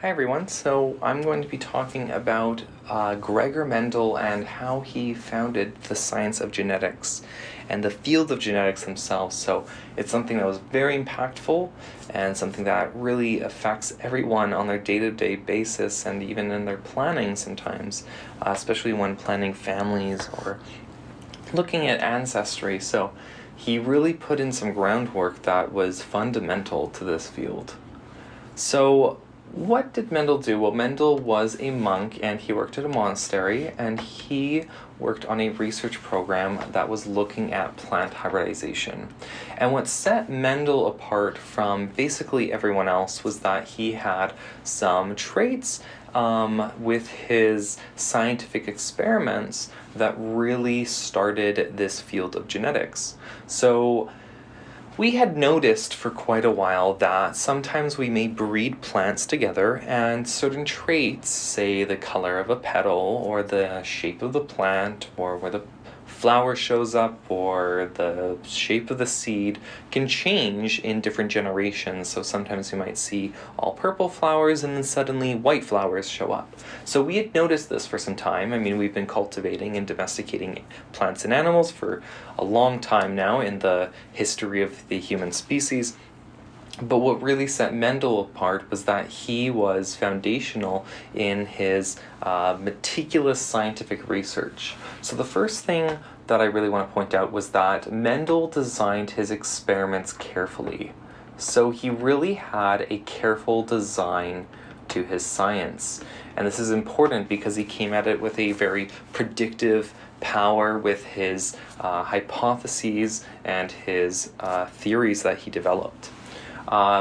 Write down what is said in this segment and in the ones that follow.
Hi everyone, so I'm going to be talking about Gregor Mendel and how he founded the science of genetics and the field of genetics themselves. So it's something that was very impactful and something that really affects everyone on their day-to-day basis and even in their planning sometimes, especially when planning families or looking at ancestry. So he really put in some groundwork that was fundamental to this field. So what did Mendel do? Well, Mendel was a monk and he worked at a monastery, and he worked on a research program that was looking at plant hybridization. And what set Mendel apart from basically everyone else was that he had some traits with his scientific experiments that really started this field of genetics. So we had noticed for quite a while that sometimes we may breed plants together and certain traits, say the color of a petal or the shape of the plant or where the flower shows up or the shape of the seed, can change in different generations. So sometimes you might see all purple flowers and then suddenly white flowers show up. So we had noticed this for some time. I mean, we've been cultivating and domesticating plants and animals for a long time now in the history of the human species. But what really set Mendel apart was that he was foundational in his meticulous scientific research. So the first thing that I really want to point out was that Mendel designed his experiments carefully. So he really had a careful design to his science. And this is important because he came at it with a very predictive power with his hypotheses and his theories that he developed.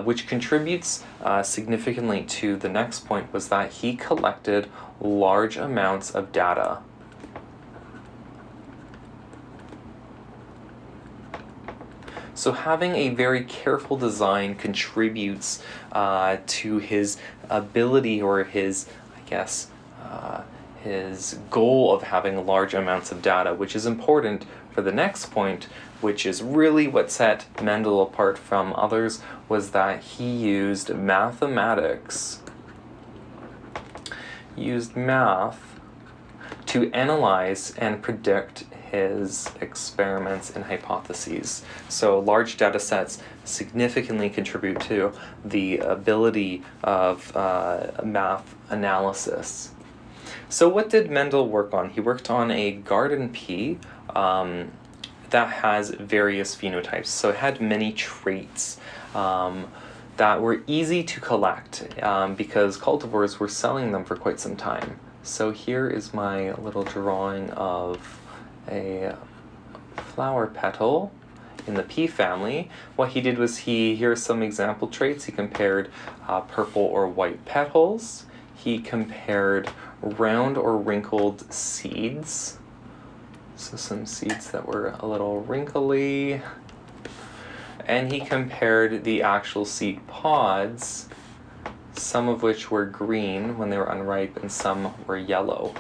Which contributes significantly to the next point, was that he collected large amounts of data. So having a very careful design contributes to his ability, or his, his goal of having large amounts of data, which is important for the next point, which is really what set Mendel apart from others, was that he used mathematics, math to analyze and predict his experiments and hypotheses. So large data sets significantly contribute to the ability of math analysis. So what did Mendel work on? He worked on a garden pea that has various phenotypes. So it had many traits that were easy to collect because cultivars were selling them for quite some time. So here is my little drawing of a flower petal in the pea family. What he did was here are some example traits. He compared purple or white petals. He compared round or wrinkled seeds. So some seeds that were a little wrinkly. And he compared the actual seed pods, some of which were green when they were unripe and some were yellow.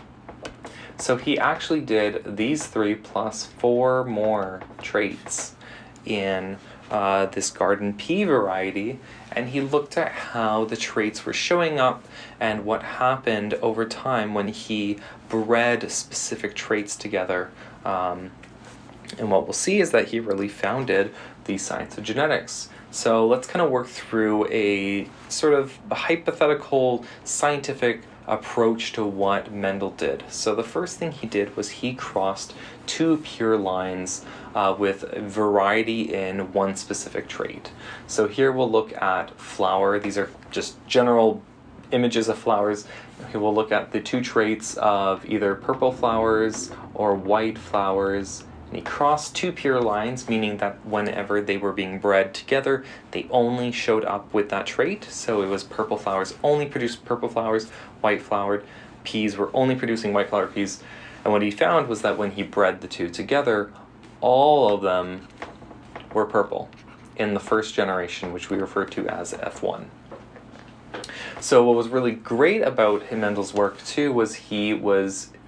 So he actually did these 3 plus 4 more traits in this garden pea variety, and he looked at how the traits were showing up and what happened over time when he bred specific traits together. And what we'll see is that he really founded the science of genetics. So let's kind of work through a sort of a hypothetical scientific approach to what Mendel did. So the first thing he did was he crossed 2 pure lines with variety in one specific trait. So here we'll look at flower. These are just general images of flowers. Here we'll look at the 2 traits of either purple flowers or white flowers. And he crossed 2 pure lines, meaning that whenever they were being bred together, they only showed up with that trait. So it was purple flowers only produced purple flowers, white flowered peas were only producing white flowered peas. And what he found was that when he bred the 2 together, all of them were purple in the first generation, which we refer to as F1. So what was really great about Mendel's work too was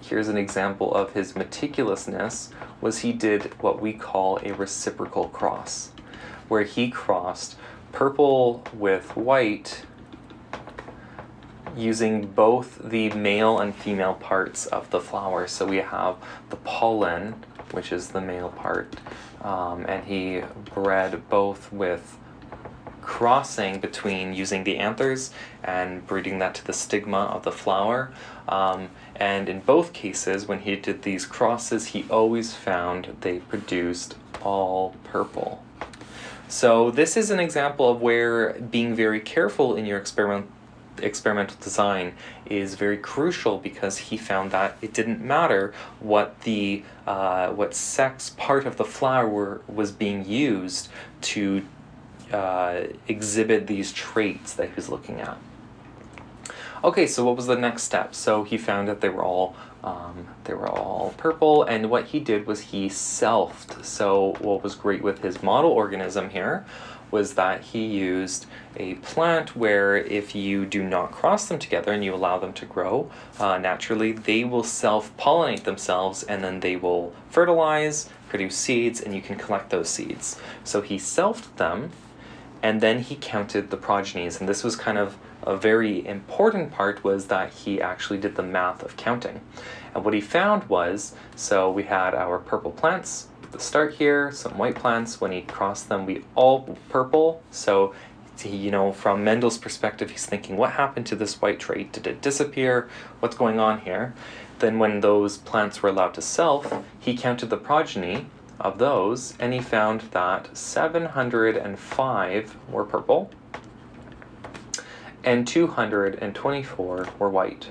here's an example of his meticulousness, was he did what we call a reciprocal cross, where he crossed purple with white using both the male and female parts of the flower. So we have the pollen, which is the male part, and he bred both with crossing between using the anthers and breeding that to the stigma of the flower. And in both cases, when he did these crosses, he always found they produced all purple. So this is an example of where being very careful in your experimental design is very crucial, because he found that it didn't matter what the what sex part of the flower was being used to exhibit these traits that he was looking at. Okay, so what was the next step? So he found that they were all purple, and what he did was he selfed. So what was great with his model organism here was that he used a plant where if you do not cross them together and you allow them to grow naturally, they will self-pollinate themselves, and then they will fertilize, produce seeds, and you can collect those seeds. So he selfed them, and then he counted the progenies, and this was kind of a very important part, was that he actually did the math of counting. And what he found was, so we had our purple plants at the start here, some white plants. When he crossed them, we all purple. So he, from Mendel's perspective, he's thinking, what happened to this white trait? Did it disappear? What's going on here? Then when those plants were allowed to self, he counted the progeny of those, and he found that 705 were purple and 224 were white.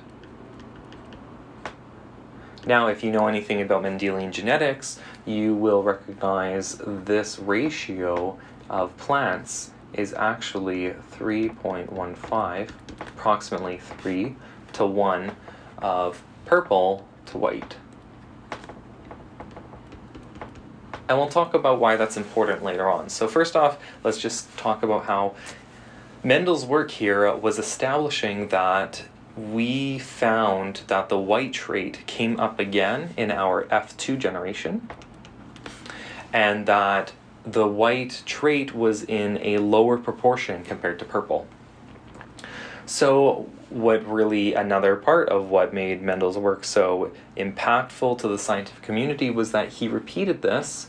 Now, if you know anything about Mendelian genetics, you will recognize this ratio of plants is actually 3.15, approximately 3 to 1 of purple to white. And we'll talk about why that's important later on. So first off, let's just talk about how Mendel's work here was establishing that we found that the white trait came up again in our F2 generation, and that the white trait was in a lower proportion compared to purple. So what really another part of what made Mendel's work so impactful to the scientific community was that he repeated this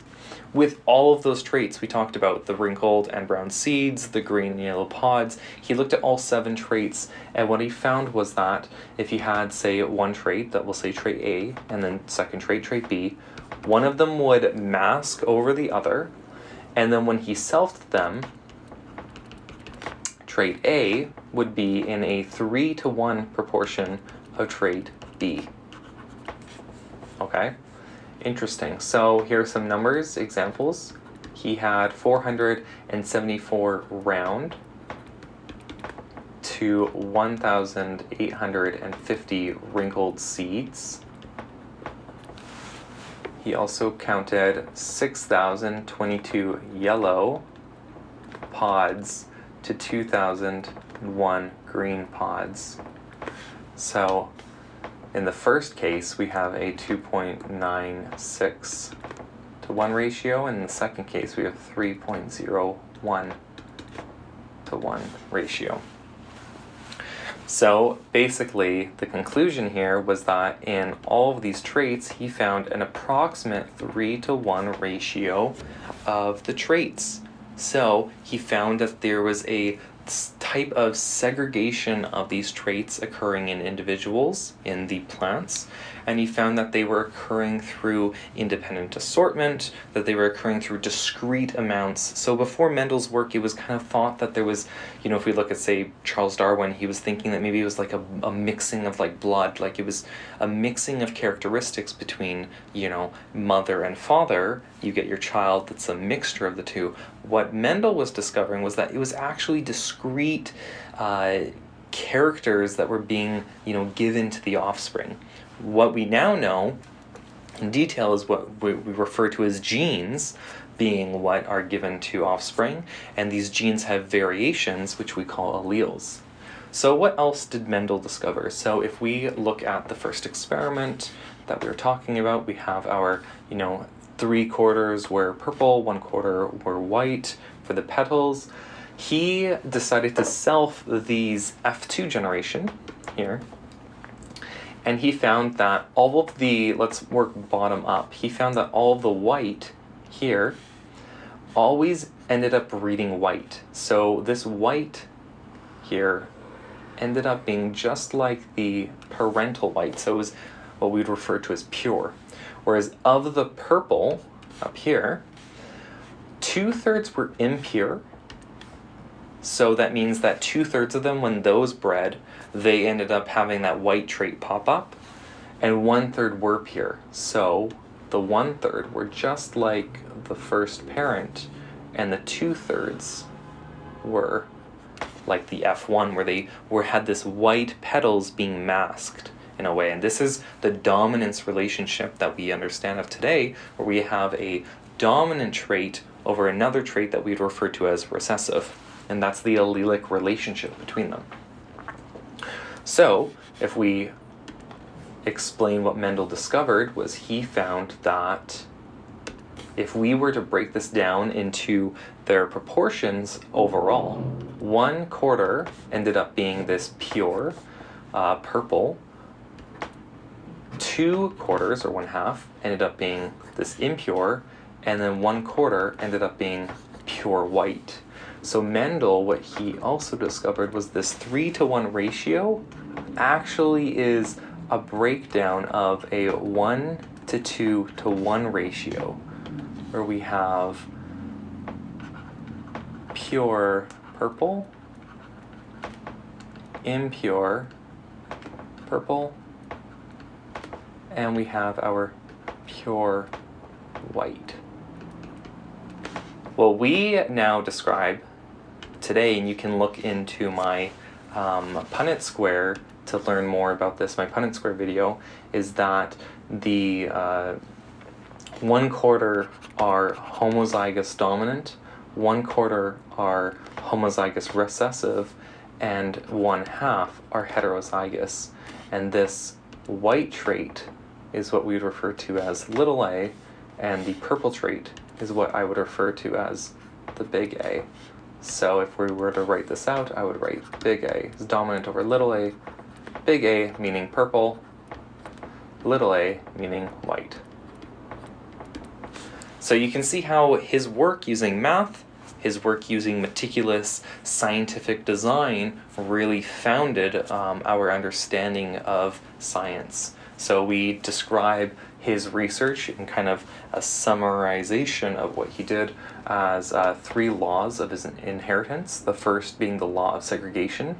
with all of those traits we talked about, the wrinkled and brown seeds, the green and yellow pods. He looked at all 7 traits, and what he found was that if you had, say, one trait that will say trait A, and then second trait B, one of them would mask over the other, and then when he selfed them, trait A would be in a 3 to 1 proportion of trait B. Okay? Interesting. So here are some numbers, examples. He had 474 round to 1,850 wrinkled seeds. He also counted 6,022 yellow pods to 2,001 green pods. So in the first case, we have a 2.96 to 1 ratio, and in the second case, we have 3.01 to 1 ratio. So basically, the conclusion here was that in all of these traits, he found an approximate 3 to 1 ratio of the traits. So he found that there was a type of segregation of these traits occurring in individuals in the plants, and he found that they were occurring through independent assortment, that they were occurring through discrete amounts. So before Mendel's work, it was kind of thought that there was, if we look at, say, Charles Darwin, he was thinking that maybe it was like a mixing of like blood, like it was a mixing of characteristics between, mother and father. You get your child that's a mixture of the two. What Mendel was discovering was that it was actually discrete characters that were being, given to the offspring. What we now know in detail is what we refer to as genes, being what are given to offspring, and these genes have variations, which we call alleles. So what else did Mendel discover? So if we look at the first experiment that we were talking about, we have our, 3/4 were purple, 1/4 were white for the petals. He decided to self these F2 generation, here. And he found that all of the, let's work bottom up, he found that all of the white here always ended up reading white. So this white here ended up being just like the parental white. So it was what we'd refer to as pure. Whereas of the purple up here, 2/3 were impure. So that means that 2/3 of them, when those bred, they ended up having that white trait pop up, and 1/3 were pure. So the 1/3 were just like the first parent, and the 2/3 were like the F1, where they had this white petals being masked in a way. And this is the dominance relationship that we understand of today, where we have a dominant trait over another trait that we'd refer to as recessive. And that's the allelic relationship between them. So, if we explain what Mendel discovered, was he found that if we were to break this down into their proportions overall, 1/4 ended up being this pure purple, 2/4 or 1/2 ended up being this impure, and then 1/4 ended up being pure white. So Mendel, what he also discovered was this 3-to-1 ratio actually is a breakdown of a 1-to-2-to-1 ratio, where we have pure purple, impure purple, and we have our pure white. Well, we now describe today, and you can look into my Punnett square to learn more about this. My Punnett square video is that the 1/4 are homozygous dominant, 1/4 are homozygous recessive, and 1/2 are heterozygous. And this white trait is what we would refer to as little a, and the purple trait is what I would refer to as the big A. So if we were to write this out, I would write big A is dominant over little a, big A meaning purple, little a meaning white. So you can see how his work using math, his work using meticulous scientific design really founded our understanding of science. So we describe his research in kind of a summarization of what he did as 3 laws of his inheritance. The first being the law of segregation,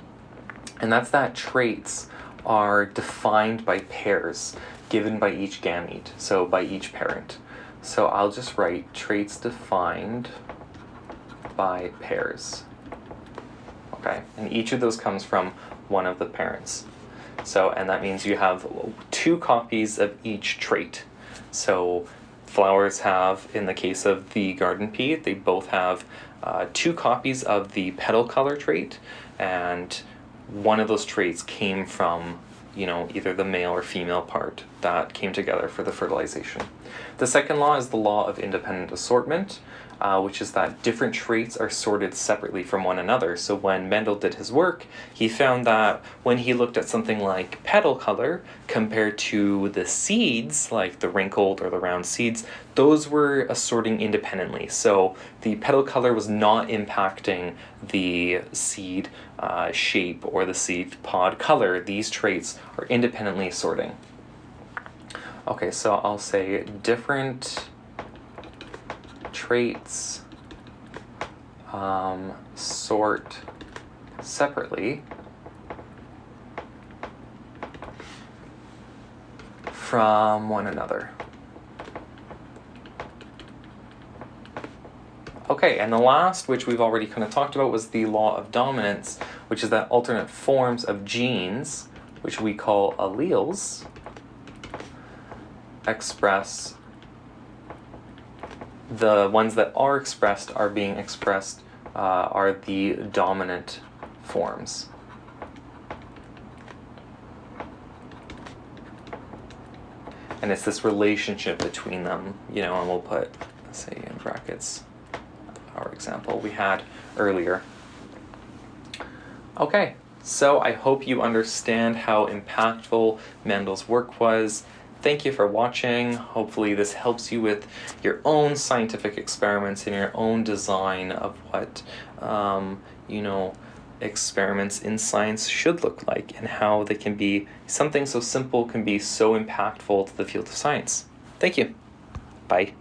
and that's that traits are defined by pairs given by each gamete, so by each parent. So I'll just write traits defined by pairs. Okay, and each of those comes from one of the parents. So, and that means you have 2 copies of each trait. So flowers have, in the case of the garden pea, they both have 2 copies of the petal color trait, and one of those traits came from, either the male or female part that came together for the fertilization. The second law is the law of independent assortment, which is that different traits are sorted separately from one another. So when Mendel did his work, he found that when he looked at something like petal color compared to the seeds, like the wrinkled or the round seeds, those were assorting independently. So the petal color was not impacting the seed shape or the seed pod color. These traits are independently assorting. Okay, so I'll say different traits sort separately from one another. Okay, and the last, which we've already kind of talked about, was the law of dominance, which is that alternate forms of genes, which we call alleles, express, the ones that are expressed are being expressed are the dominant forms. And it's this relationship between them, and we'll put, say in brackets, our example we had earlier. Okay, So I hope you understand how impactful Mendel's work was. Thank you for watching. Hopefully this helps you with your own scientific experiments and your own design of what, experiments in science should look like, and how they can be, something so simple can be so impactful to the field of science. Thank you. Bye.